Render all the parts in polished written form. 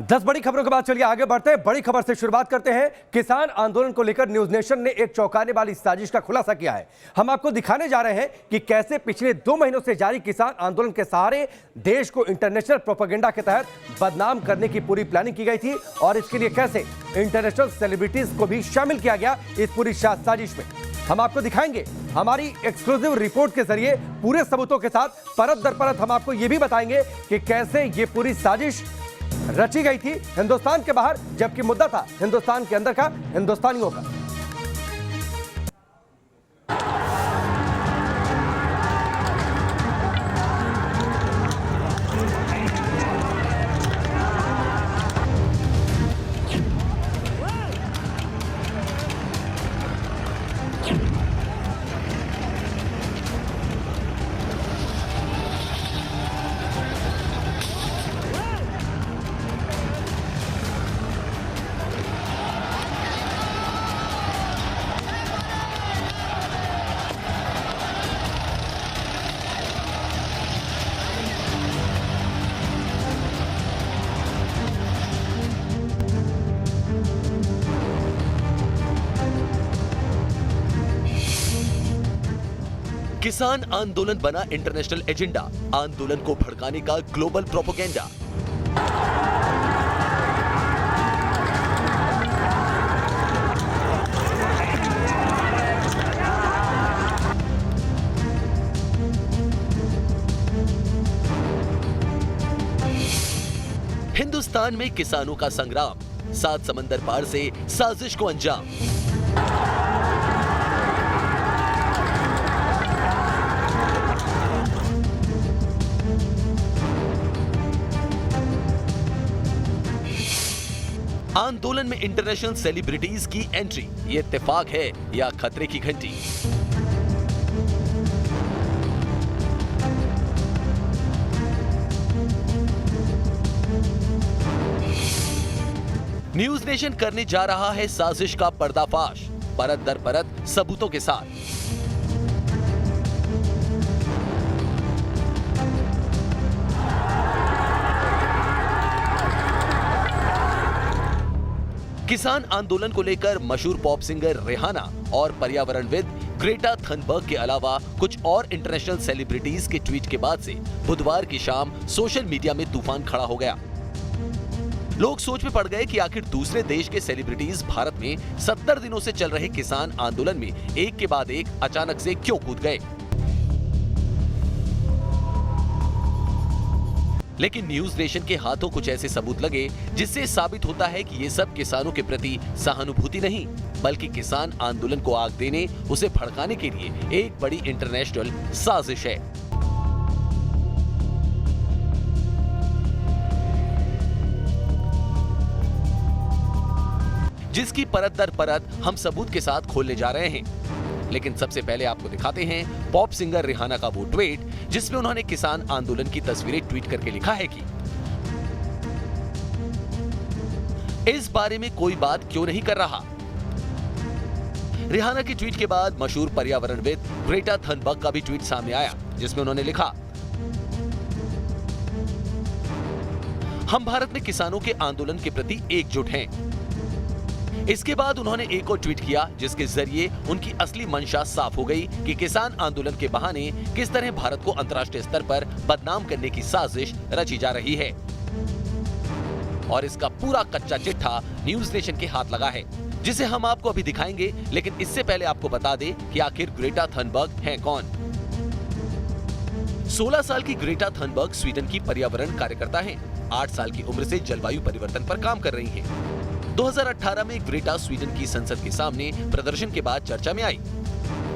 10 बड़ी खबरों के बाद चलिए आगे बढ़ते हैं। बड़ी खबर से शुरुआत करते हैं। किसान आंदोलन को लेकर न्यूज नेशन ने एक चौंकाने वाली साजिश का खुलासा किया है। हम आपको दिखाने जा रहे हैं कि कैसे पिछले 2 महीनों से जारी किसान आंदोलन के सहारे देश को इंटरनेशनल प्रोपेगेंडा के तहत बदनाम करने की पूरी प्लानिंग की गई थी और इसके लिए कैसे इंटरनेशनल सेलिब्रिटीज को भी शामिल किया गया इस पूरी साजिश में। हम आपको दिखाएंगे हमारी एक्सक्लूसिव रिपोर्ट के जरिए पूरे सबूतों के साथ। परत दर परत हम आपको यह भी बताएंगे कि कैसे ये पूरी साजिश रची गई थी हिंदुस्तान के बाहर, जबकि मुद्दा था हिंदुस्तान के अंदर का, हिंदुस्तानियों का। किसान आंदोलन बना इंटरनेशनल एजेंडा, आंदोलन को भड़काने का ग्लोबल प्रोपेगेंडा। हिंदुस्तान में किसानों का संग्राम, 7 समंदर पार से साजिश को अंजाम। आंदोलन में इंटरनेशनल सेलिब्रिटीज की एंट्री, ये इत्तेफाक है या खतरे की घंटी? न्यूज नेशन करने जा रहा है साजिश का पर्दाफाश, परत दर परत सबूतों के साथ। किसान आंदोलन को लेकर मशहूर पॉप सिंगर रिहाना और पर्यावरणविद ग्रेटा थनबर्ग के अलावा कुछ और इंटरनेशनल सेलिब्रिटीज के ट्वीट के बाद से बुधवार की शाम सोशल मीडिया में तूफान खड़ा हो गया। लोग सोच में पड़ गए कि आखिर दूसरे देश के सेलिब्रिटीज भारत में 70 दिनों से चल रहे किसान आंदोलन में एक के बाद एक अचानक से क्यों कूद गए। लेकिन न्यूज नेशन के हाथों कुछ ऐसे सबूत लगे जिससे साबित होता है कि ये सब किसानों के प्रति सहानुभूति नहीं, बल्कि किसान आंदोलन को आग देने, उसे भड़काने के लिए एक बड़ी इंटरनेशनल साजिश है। जिसकी परत दर परत हम सबूत के साथ खोलने जा रहे हैं। लेकिन सबसे पहले आपको दिखाते हैं पॉप सिंगर रिहाना का वो ट्वीट जिसमें उन्होंने किसान आंदोलन की तस्वीरें ट्वीट करके लिखा है कि इस बारे में कोई बात क्यों नहीं कर रहा। रिहाना की ट्वीट के बाद मशहूर पर्यावरणविद ग्रेटा थनबर्ग का भी ट्वीट सामने आया जिसमें उन्होंने लिखा, हम भारत में किसानों के आंदोलन के प्रति एकजुट हैं। इसके बाद उन्होंने एक और ट्वीट किया जिसके जरिए उनकी असली मंशा साफ हो गई कि किसान आंदोलन के बहाने किस तरह भारत को अंतर्राष्ट्रीय स्तर पर बदनाम करने की साजिश रची जा रही है। और इसका पूरा कच्चा चिट्ठा न्यूज नेशन के हाथ लगा है जिसे हम आपको अभी दिखाएंगे। लेकिन इससे पहले आपको बता दें कि आखिर ग्रेटा थनबर्ग हैं कौन। 16 साल की ग्रेटा थनबर्ग स्वीडन की पर्यावरण कार्यकर्ता हैं। 8 साल की उम्र से जलवायु परिवर्तन पर काम कर रही हैं। 2018 में ग्रेटा स्वीडन की संसद के सामने प्रदर्शन के बाद चर्चा में आई।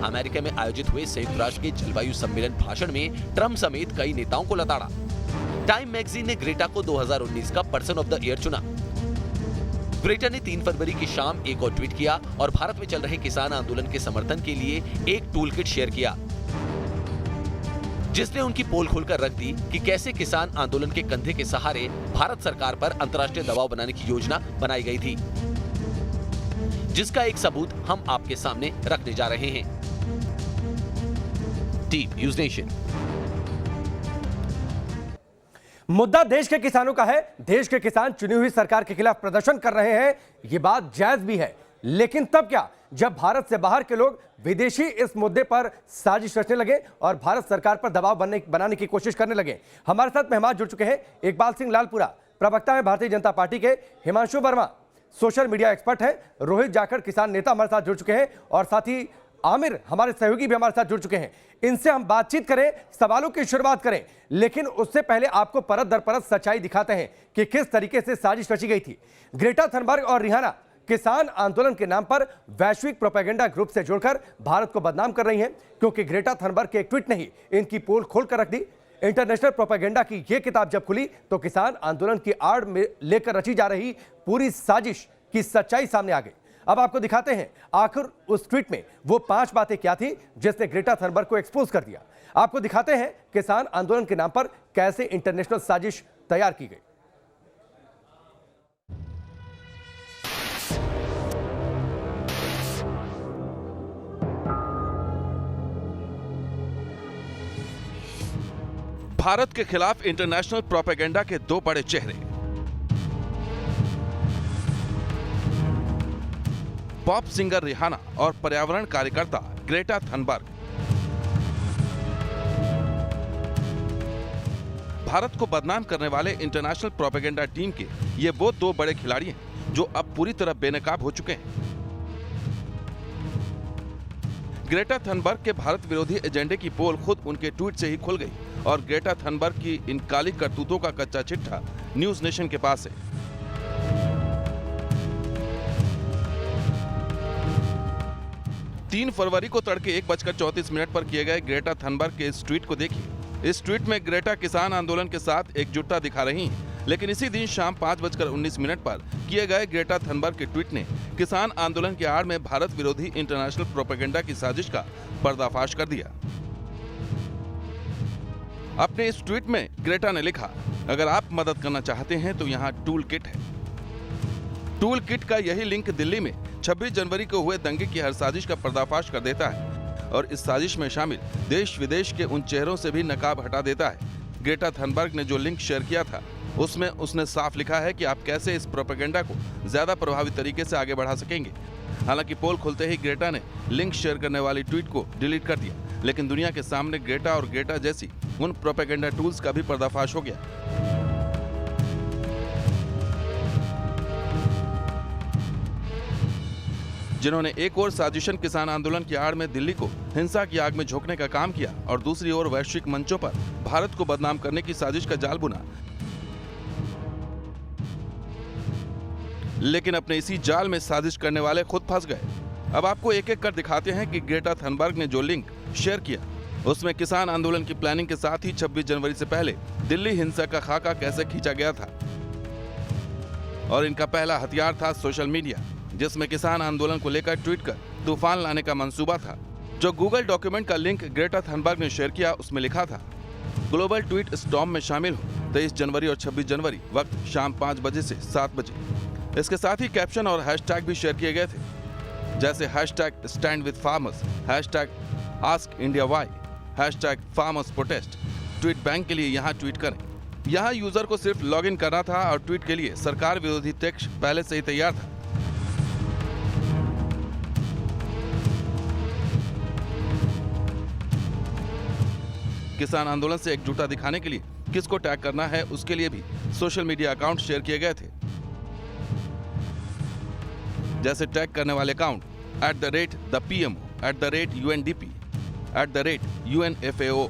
अमेरिका में आयोजित हुए संयुक्त राष्ट्र के जलवायु सम्मेलन भाषण में ट्रम्प समेत कई नेताओं को लताड़ा। टाइम मैगजीन ने ग्रेटा को 2019 का पर्सन ऑफ द ईयर चुना। ग्रेटा ने 3 फरवरी की शाम एक और ट्वीट किया और भारत में चल रहे किसान आंदोलन के समर्थन के लिए एक टूल किट शेयर किया जिसने उनकी पोल खोलकर रख दी कि कैसे किसान आंदोलन के कंधे के सहारे भारत सरकार पर अंतर्राष्ट्रीय दबाव बनाने की योजना बनाई गई थी, जिसका एक सबूत हम आपके सामने रखने जा रहे हैं। Team news nation. मुद्दा देश के किसानों का है। देश के किसान चुनी हुई सरकार के खिलाफ प्रदर्शन कर रहे हैं, ये बात जायज भी है। लेकिन तब क्या, जब भारत से बाहर के लोग विदेशी इस मुद्दे पर साजिश रचने लगे और भारत सरकार पर दबाव बनाने की कोशिश करने लगे। हमारे साथ मेहमान जुड़ चुके हैं। इकबाल सिंह लालपुरा प्रवक्ता है भारतीय जनता पार्टी के, Himanshu Verma social media expert है, रोहित जाखड़ किसान नेता हमारे साथ जुड़ चुके हैं और साथ ही आमिर हमारे सहयोगी भी हमारे साथ जुड़ चुके हैं। इनसे हम बातचीत करें, सवालों की शुरुआत करें, लेकिन उससे पहले आपको परत दर परत सच्चाई दिखाते हैं कि किस तरीके से साजिश रची गई थी। ग्रेटा थनबर्ग और रिहाना किसान आंदोलन के नाम पर वैश्विक प्रोपेगेंडा ग्रुप से जुड़कर भारत को बदनाम कर रही हैं, क्योंकि ग्रेटा थनबर्ग के एक ट्वीट ने ही इनकी पोल खोलकर रख दी। इंटरनेशनल प्रोपेगेंडा की यह किताब जब खुली तो किसान आंदोलन की आड़ में लेकर रची जा रही पूरी साजिश की सच्चाई सामने आ गई। अब आपको दिखाते हैं आखिर उस ट्वीट में वो 5 बातें क्या थी जिसने ग्रेटा थनबर्ग को एक्सपोज कर दिया। आपको दिखाते हैं किसान आंदोलन के नाम पर कैसे इंटरनेशनल साजिश तैयार की गई। भारत के खिलाफ इंटरनेशनल प्रोपेगेंडा के 2 बड़े चेहरे, पॉप सिंगर रिहाना और पर्यावरण कार्यकर्ता ग्रेटा थनबर्ग। भारत को बदनाम करने वाले इंटरनेशनल प्रोपेगेंडा टीम के ये वो 2 बड़े खिलाड़ी हैं जो अब पूरी तरह बेनकाब हो चुके हैं। ग्रेटा थनबर्ग के भारत विरोधी एजेंडे की पोल खुद उनके ट्वीट से ही खुल गई और ग्रेटा थनबर्ग की इन काली करतूतों का कच्चा चिट्ठा न्यूज नेशन के पास है। तीन फरवरी को तड़के 1:34 पर किए गए ग्रेटा थनबर्ग के इस ट्वीट को देखिए। इस ट्वीट में ग्रेटा किसान आंदोलन के साथ एकजुटता दिखा रही हैं, लेकिन इसी दिन शाम 5:19 पर किए गए ग्रेटा थनबर्ग के ट्वीट ने किसान आंदोलन के आड़ में भारत विरोधी इंटरनेशनल प्रोपेगेंडा की साजिश का पर्दाफाश कर दिया। अपने इस ट्वीट में ग्रेटा ने लिखा, अगर आप मदद करना चाहते हैं तो यहाँ टूल किट है। टूल किट का यही लिंक दिल्ली में 26 जनवरी को हुए दंगे की हर साजिश का पर्दाफाश कर देता है और इस साजिश में शामिल देश विदेश के उन चेहरों से भी नकाब हटा देता है। ग्रेटा थनबर्ग ने जो लिंक शेयर किया था उसमें उसने साफ लिखा है कि आप कैसे इस प्रोपेगेंडा को ज्यादा प्रभावी तरीके से आगे बढ़ा सकेंगे। हालांकि पोल खुलते ही ग्रेटा ने लिंक शेयर करने वाली ट्वीट को डिलीट कर दिया, लेकिन दुनिया के सामने ग्रेटा और ग्रेटा जैसी उन प्रोपेगेंडा टूल्स का भी पर्दाफाश हो गया। जिन्होंने एक ओर साजिशन किसान आंदोलन की आड़ में दिल्ली को हिंसा की आग में झोंकने का काम किया और दूसरी ओर वैश्विक मंचों पर भारत को बदनाम करने की साजिश का जाल बुना, लेकिन अपने इसी जाल में साजिश करने वाले खुद फंस गए। अब आपको एक एक कर दिखाते हैं कि ग्रेटा थनबर्ग ने जो लिंक शेयर किया उसमें किसान आंदोलन की प्लानिंग के साथ ही 26 जनवरी से पहले दिल्ली हिंसा का खाका कैसे खींचा गया था। और इनका पहला हथियार था सोशल मीडिया, जिसमें किसान आंदोलन को लेकर ट्वीट कर तूफान लाने का मंसूबा था। जो गूगल डॉक्यूमेंट का लिंक ग्रेटा थनबर्ग ने शेयर किया उसमें लिखा था, ग्लोबल ट्वीट स्टॉर्म में शामिल हो 23 जनवरी और 26 जनवरी, वक्त शाम 5 बजे से 7 बजे। इसके साथ ही कैप्शन और हैशटैग भी शेयर किए गए थे, जैसे hashtag stand with farmers, hashtag ask India why, hashtag farmers protest. Tweet bank के लिए यहाँ ट्वीट करें। यहाँ यूजर को सिर्फ लॉगिन करना था और ट्वीट के लिए सरकार विरोधी टेक्स्ट पहले से ही तैयार था। किसान आंदोलन से एकजुटता दिखाने के लिए किसको टैग करना है उसके लिए भी सोशल मीडिया अकाउंट शेयर किए गए थे, जैसे टैग करने वाले account @thepmo, @UNDP, @UNFAO,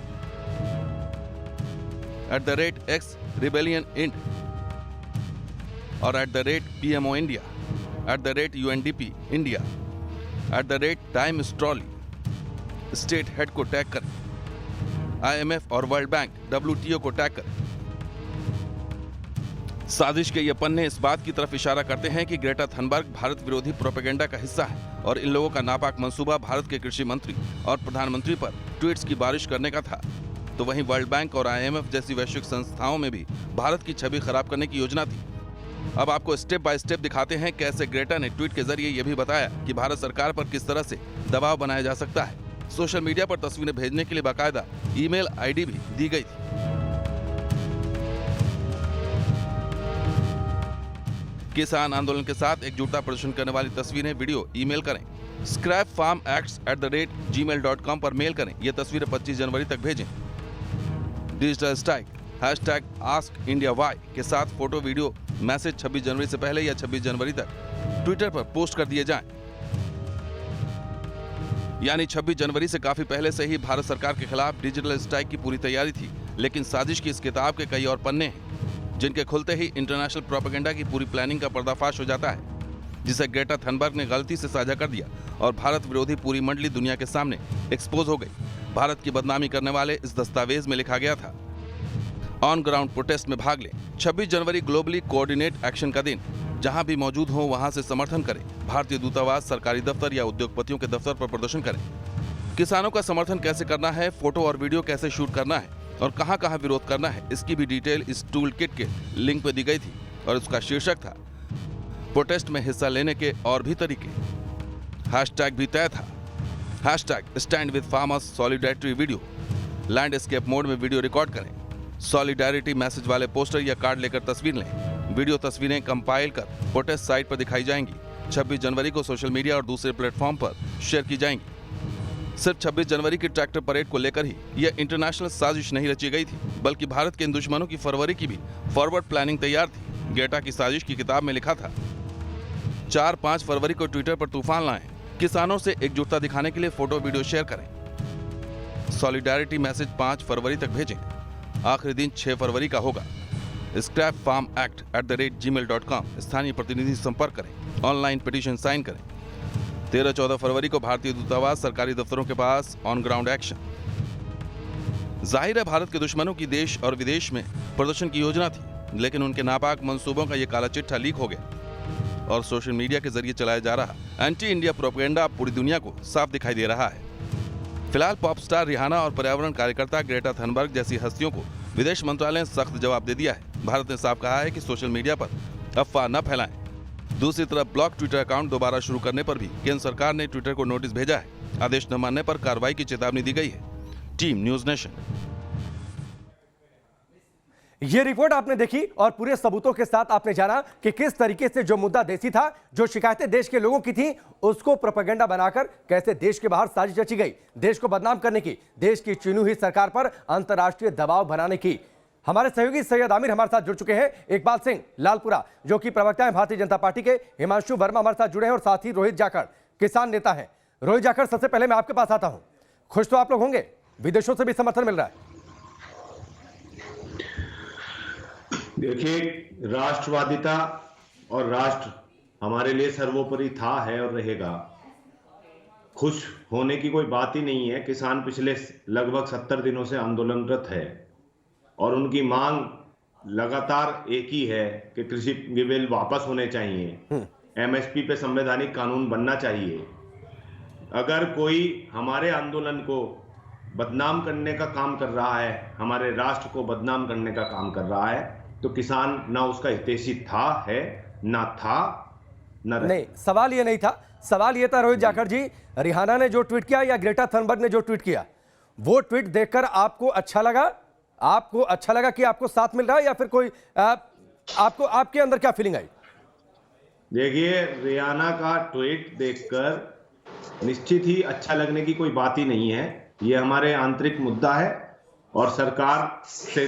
@XRebellionInd और @PMO India, @UNDP India, @TimesTrolley। State head को टैग करें, IMF और वर्ल्ड बैंक WTO को टैग करें। साजिश के ये पन्ने इस बात की तरफ इशारा करते हैं कि ग्रेटा थनबर्ग भारत विरोधी प्रोपेगेंडा का हिस्सा है और इन लोगों का नापाक मंसूबा भारत के कृषि मंत्री और प्रधानमंत्री पर ट्वीट्स की बारिश करने का था। तो वहीं वर्ल्ड बैंक और IMF जैसी वैश्विक संस्थाओं में भी भारत की छवि खराब करने की योजना थी। अब आपको स्टेप बाय स्टेप दिखाते हैं कैसे ग्रेटा ने ट्वीट के जरिए यह भी बताया कि भारत सरकार पर किस तरह से दबाव बनाया जा सकता है। सोशल मीडिया पर तस्वीरें भेजने के लिए बाकायदा ईमेल ID भी दी गई थी। किसान आंदोलन के साथ एकजुटता प्रदर्शन करने वाली तस्वीरें, वीडियो ईमेल करें। scrapfarmacts@gmail.com पर मेल करें। ये तस्वीरें 25 जनवरी तक भेजें। डिजिटल स्ट्राइक #AskIndiaWhy के साथ फोटो, वीडियो, मैसेज 26 जनवरी से पहले या 26 जनवरी तक ट्विटर पर पोस्ट कर दिए जाएं। यानी 26 जनवरी से काफी पहले से ही भारत सरकार के खिलाफ डिजिटल स्ट्राइक की पूरी तैयारी थी। लेकिन साजिश की इस किताब के कई और पन्ने हैं, जिनके खुलते ही इंटरनेशनल प्रोपेगेंडा की पूरी प्लानिंग का पर्दाफाश हो जाता है, जिसे ग्रेटा थनबर्ग ने गलती से साझा कर दिया और भारत विरोधी पूरी मंडली दुनिया के सामने एक्सपोज हो गई। भारत की बदनामी करने वाले इस दस्तावेज में लिखा गया था, ऑन ग्राउंड प्रोटेस्ट में भाग लें। 26 जनवरी ग्लोबली कोऑर्डिनेट एक्शन का दिन। जहां भी मौजूद हो वहां से समर्थन करें। भारतीय दूतावास, सरकारी दफ्तर या उद्योगपतियों के दफ्तर पर प्रदर्शन करें। किसानों का समर्थन कैसे करना है, फोटो और वीडियो कैसे शूट करना है और कहां-कहां विरोध करना है, इसकी भी डिटेल इस टूल किट के लिंक पे दी गई थी और उसका शीर्षक था प्रोटेस्ट में हिस्सा लेने के और भी तरीके। हैशटैग भी तय था, #stand with farmers solidarity video. Landscape mode में वीडियो रिकॉर्ड करें। सॉलिडेरिटी मैसेज वाले पोस्टर या कार्ड लेकर तस्वीर लें। वीडियो तस्वीरें कंपाइल कर प्रोटेस्ट साइट पर दिखाई जाएंगी। 26 जनवरी को सोशल मीडिया और दूसरे प्लेटफॉर्म पर शेयर की जाएंगी। सिर्फ 26 जनवरी की ट्रैक्टर परेड को लेकर ही यह इंटरनेशनल साजिश नहीं रची गई थी, बल्कि भारत के इन दुश्मनों की फरवरी की भी फॉरवर्ड प्लानिंग तैयार थी। ग्रेटा की साजिश की किताब में लिखा था, 4-5 फरवरी को ट्विटर पर तूफान लाएं। किसानों से एकजुटता दिखाने के लिए फोटो, वीडियो शेयर करें। सॉलिडेरिटी मैसेज 5 फरवरी तक भेजें। आखिरी दिन 6 फरवरी का होगा। scrapfarmact@gmail.com स्थानीय प्रतिनिधि से संपर्क करें। ऑनलाइन पिटीशन साइन करें। 13-14 फरवरी को भारतीय दूतावास, सरकारी दफ्तरों के पास ऑन ग्राउंड एक्शन। जाहिर है भारत के दुश्मनों की देश और विदेश में प्रदर्शन की योजना थी, लेकिन उनके नापाक मंसूबों का ये काला चिट्ठा लीक हो गया और सोशल मीडिया के जरिए चलाया जा रहा एंटी इंडिया प्रोपेगेंडा पूरी दुनिया को साफ दिखाई दे रहा है। फिलहाल पॉप स्टार रिहाना और पर्यावरण कार्यकर्ता ग्रेटा थनबर्ग जैसी हस्तियों को विदेश मंत्रालय ने सख्त जवाब दे दिया है। भारत ने साफ कहा है कि सोशल मीडिया पर अफवाह न फैलाएं। दूसरी तरफ ब्लॉक ट्विटर अकाउंट दोबारा शुरू करने पर भी केंद्र सरकार ने ट्विटर को नोटिस भेजा है। आदेश न मानने पर कार्रवाई की चेतावनी दी गई है। Team news nation. ये रिपोर्ट आपने देखी और पूरे सबूतों के साथ आपने जाना कि किस तरीके से जो मुद्दा देसी था, जो शिकायतें देश के लोगों की थी, उसको प्रोपेगेंडा बनाकर कैसे देश के बाहर साजिश रची गई, देश को बदनाम करने की, देश की चुनी हुई सरकार पर अंतर्राष्ट्रीय दबाव बनाने की। हमारे सहयोगी सैयद आमिर हमारे साथ जुड़ चुके हैं, इकबाल सिंह लालपुरा जो कि प्रवक्ता है भारतीय जनता पार्टी के, हिमांशु वर्मा हमारे साथ जुड़े हैं और साथ ही रोहित जाखड़ किसान नेता हैं। रोहित जाखड़, सबसे पहले मैं आपके पास आता हूं, खुश तो आप लोग होंगे, विदेशों से भी समर्थन मिल रहा है। देखिए, राष्ट्रवादिता और राष्ट्र हमारे लिए सर्वोपरि था, है और रहेगा। खुश होने की कोई बात ही नहीं है। किसान पिछले लगभग 70 दिनों से आंदोलनरत है और उनकी मांग लगातार एक ही है कि कृषि बिल वापस होने चाहिए, एमएसपी पे संवैधानिक कानून बनना चाहिए। अगर कोई हमारे आंदोलन को बदनाम करने का काम कर रहा है, हमारे राष्ट्र को बदनाम करने का काम कर रहा है, तो किसान ना उसका हितैषी था, है ना था, ना नहीं। सवाल ये नहीं था, सवाल ये था रोहित जाखड़ जी, रिहाना ने जो ट्वीट किया या ग्रेटा थनबर्ग ने जो ट्वीट किया, वो ट्वीट देखकर आपको अच्छा लगा? आपको अच्छा लगा कि आपको साथ मिल रहा है या फिर कोई आपको, आपके अंदर क्या फीलिंग आई? देखिए, रिहाना का ट्वीट देखकर निश्चित ही अच्छा लगने की कोई बात ही नहीं है। ये हमारे आंतरिक मुद्दा है और सरकार से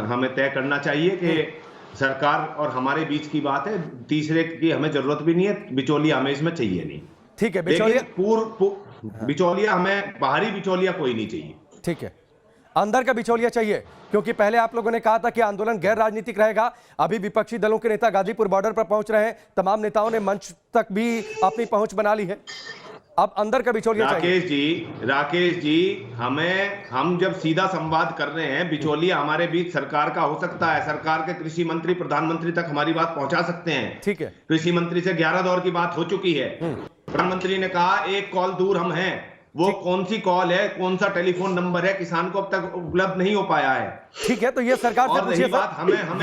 हमें तय करना चाहिए कि सरकार और हमारे बीच की बात है, तीसरे की हमें जरूरत भी नहीं है, बिचौलिया हमें इसमें चाहिए नहीं। ठीक है, बिचौलिया, बिचौलिया हमें, बाहरी बिचौलिया कोई नहीं चाहिए। ठीक है, अंदर का बिचौलिया चाहिए, क्योंकि पहले आप लोगों ने कहा था कि आंदोलन गैर राजनीतिक रहेगा। अभी विपक्षी दलों के नेता गाजीपुर बॉर्डर पर पहुंच रहे हैं, तमाम नेताओं ने मंच तक भी अपनी पहुंच बना ली है। अब अंदर का बिचौलिया चाहिए। राकेश जी, हम जब सीधा संवाद कर रहे हैं, बिचौलिया हमारे बीच सरकार का हो सकता है। सरकार के कृषि मंत्री प्रधानमंत्री तक हमारी बात पहुंचा सकते हैं। ठीक है, कृषि मंत्री से 11 दौर की बात हो चुकी है। प्रधानमंत्री ने कहा एक कॉल दूर हम हैं। वो कौन सी कॉल है, कौन सा टेलीफोन नंबर है, किसान को अब तक उपलब्ध नहीं हो पाया है। ठीक है, तो ये सरकार से पूछिए,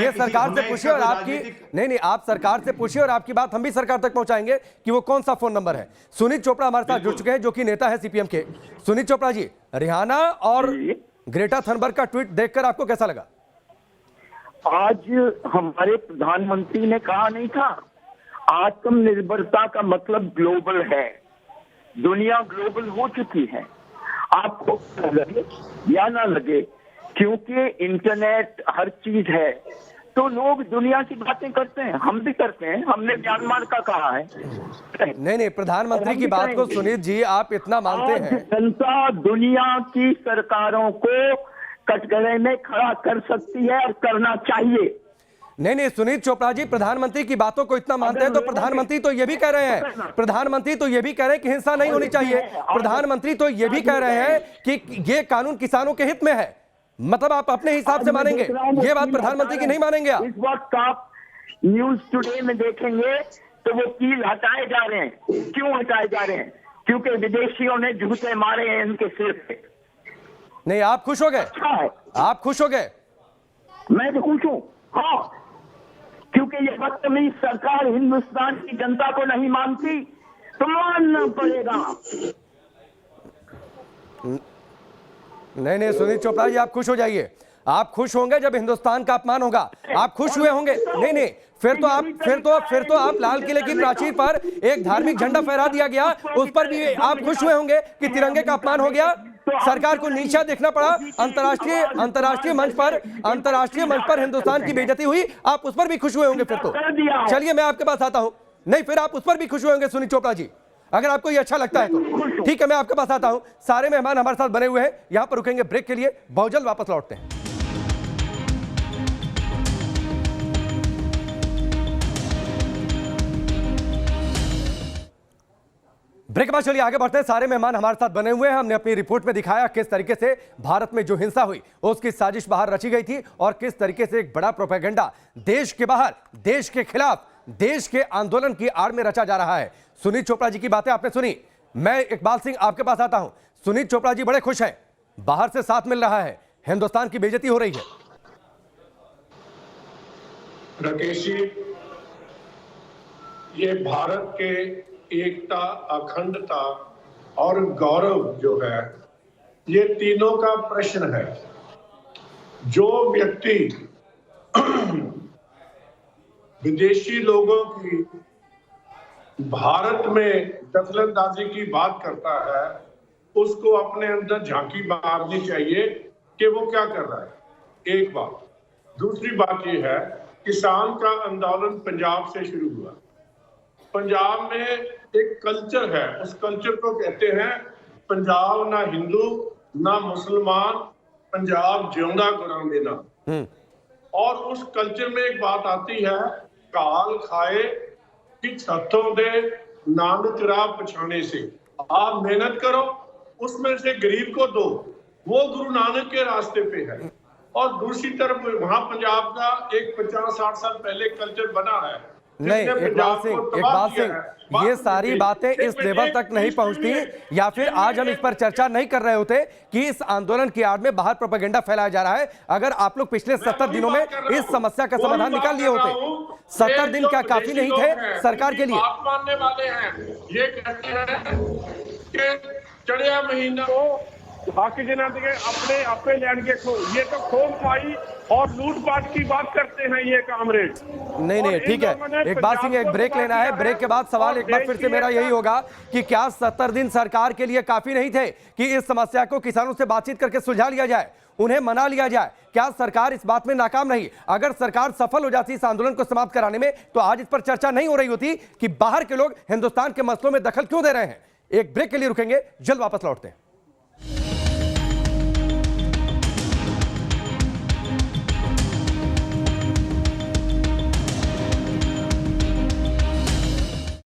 ये सरकार से पूछिए और आपकी नहीं, आप सरकार से पूछिए और आपकी बात हम भी सरकार तक पहुंचाएंगे कि वो कौन सा फोन नंबर है। सुनीत चोपड़ा हमारे साथ जुड़ चुके हैं, जो कि नेता है सीपीएम के। सुनीत चोपड़ा जी, रिहाना और ग्रेटा थनबर्ग का ट्वीट देखकर आपको कैसा लगा? आज हमारे प्रधानमंत्री ने कहा नहीं था आत्मनिर्भरता का मतलब ग्लोबल है। दुनिया ग्लोबल हो चुकी है, आपको लगे या ना लगे, क्योंकि इंटरनेट हर चीज है, तो लोग दुनिया की बातें करते हैं, हम भी करते हैं। हमने म्यांमार का कहा है। नहीं, प्रधानमंत्री की बात को सुनीत जी आप इतना मानते हैं? जनता दुनिया की सरकारों को कटघरे में खड़ा कर सकती है और करना चाहिए। नहीं, सुनीत चोपड़ा जी, प्रधानमंत्री की बातों को इतना मानते हैं तो प्रधानमंत्री तो ये भी कह रहे हैं, प्रधानमंत्री तो ये भी कह रहे हैं कि हिंसा नहीं होनी चाहिए। प्रधानमन्त्री तो ये भी कह रहे हैं कि ये कानून किसानों के हित में है। मतलब आप अपने हिसाब से मानेंगे, ये बात प्रधानमंत्री की नहीं मानेंगे आप? इस वक्त आप न्यूज टुडे में देखेंगे तो वो कील हटाए जा रहे हैं। क्यों हटाए जा रहे हैं? क्योंकि विदेशियों ने जूते मारे हैं इनके सिर पे। नहीं, आप खुश हो गए? अच्छा है, आप खुश हो गए? मैं तो खुश हूं, हाँ, क्योंकि ये बदतमीज सरकार हिंदुस्तान की जनता को नहीं मानती तो मानना पड़ेगा। नहीं, सुनीत चोपड़ा जी आप खुश हो जाइए। आप खुश होंगे जब हिंदुस्तान का अपमान होगा, आप खुश हुए होंगे। नहीं, फिर तो आप लाल किले की प्राचीर पर एक धार्मिक झंडा फहरा दिया गया, उस पर भी आप खुश हुए होंगे कि तिरंगे का अपमान हो गया, सरकार को नीचा देखना पड़ा, अंतर्राष्ट्रीय मंच पर हिंदुस्तान की बेइज्जती हुई, आप उस पर भी खुश हुए होंगे। फिर तो चलिए मैं आपके पास आता हूं। नहीं, फिर आप उस पर भी खुश हुए होंगे सुनीत चोपड़ा जी, अगर आपको ये अच्छा लगता है तो ठीक है। मैं आपके पास आता हूं। सारे मेहमान हमारे साथ बने हुए हैं, यहां पर रुकेंगे ब्रेक के लिए, बहुत जल्द वापस लौटते हैं। ब्रेक के बाद चलिए आगे बढ़ते हैं। सारे मेहमान हमारे साथ बने हुए हैं। हमने अपनी रिपोर्ट में दिखाया किस तरीके से भारत में जो हिंसा हुई उसकी साजिश बाहर रची गई थी और किस तरीके से एक बड़ा प्रोपेगेंडा देश के बाहर, देश के खिलाफ, देश के आंदोलन की आड़ में रचा जा रहा है। सुनीत चोपड़ा जी की बातें आपने सुनी। मैं इकबाल सिंह आपके पास आता हूं। सुनीत चोपड़ा जी बड़े खुश हैं, बाहर से साथ मिल रहा है, हिंदुस्तान की बेइज्जती हो रही है। राकेश जी, ये भारत के एकता, अखंडता और गौरव जो है, ये तीनों का प्रश्न है। जो व्यक्ति विदेशी लोगों की भारत में दखलंदाजी की बात करता है, उसको अपने अंदर झांकी मारनी चाहिए कि वो क्या कर रहा है। एक बात। दूसरी बात ये है, किसान का आंदोलन पंजाब से शुरू हुआ। पंजाब में एक कल्चर है, उस कल्चर को कहते हैं पंजाब ना हिंदू ना मुसलमान, पंजाब जिਉਂਦਾ ਗੁਰਾਂਦੇ ਨਾਲ। और उस कल्चर में एक बात आती है, काल खाए कि छतों दे नानक राह पछाने से। आप मेहनत करो, उसमें से गरीब को दो, वो गुरु नानक के रास्ते पे है। और दूसरी तरफ वहां पंजाब का एक 50-60 साल पहले कल्चर बना है। नहीं, इकबाल सिंह, ये सारी बातें इस लेवल तक नहीं पहुंचती, या फिर आज हम इस पर चर्चा नहीं कर रहे होते कि इस आंदोलन की आड़ में बाहर प्रोपेगेंडा फैलाया जा रहा है। अगर आप लोग पिछले 70 दिनों में इस समस्या का समाधान निकाल लिए होते। 70 दिन क्या काफी नहीं थे सरकार के लिए? बात मानने वाले हैं, ये कहते हैं कि चढ़िया महीना बाकी जना के अपने आपे लैंड के खो, ये तो खोम पाई और लूटपाट की बात करते हैं ये कामरेड। नहीं, ठीक है इकबाल सिंह, एक ब्रेक लेना है। ब्रेक के बाद सवाल एक बार फिर से मेरा यही होगा कि क्या 70 दिन सरकार के लिए काफी नहीं थे कि इस समस्या को किसानों से बातचीत करके सुलझा लिया जाए, उन्हें मना लिया जाए? क्या सरकार इस बात में नाकाम रही? अगर सरकार सफल हो जाती इस आंदोलन को समाप्त कराने में, तो आज इस पर चर्चा नहीं हो रही होती कि बाहर के लोग हिंदुस्तान के मसलों में दखल क्यों दे रहे हैं। एक ब्रेक के लिए रुकेंगे, जल्द वापस लौटते हैं।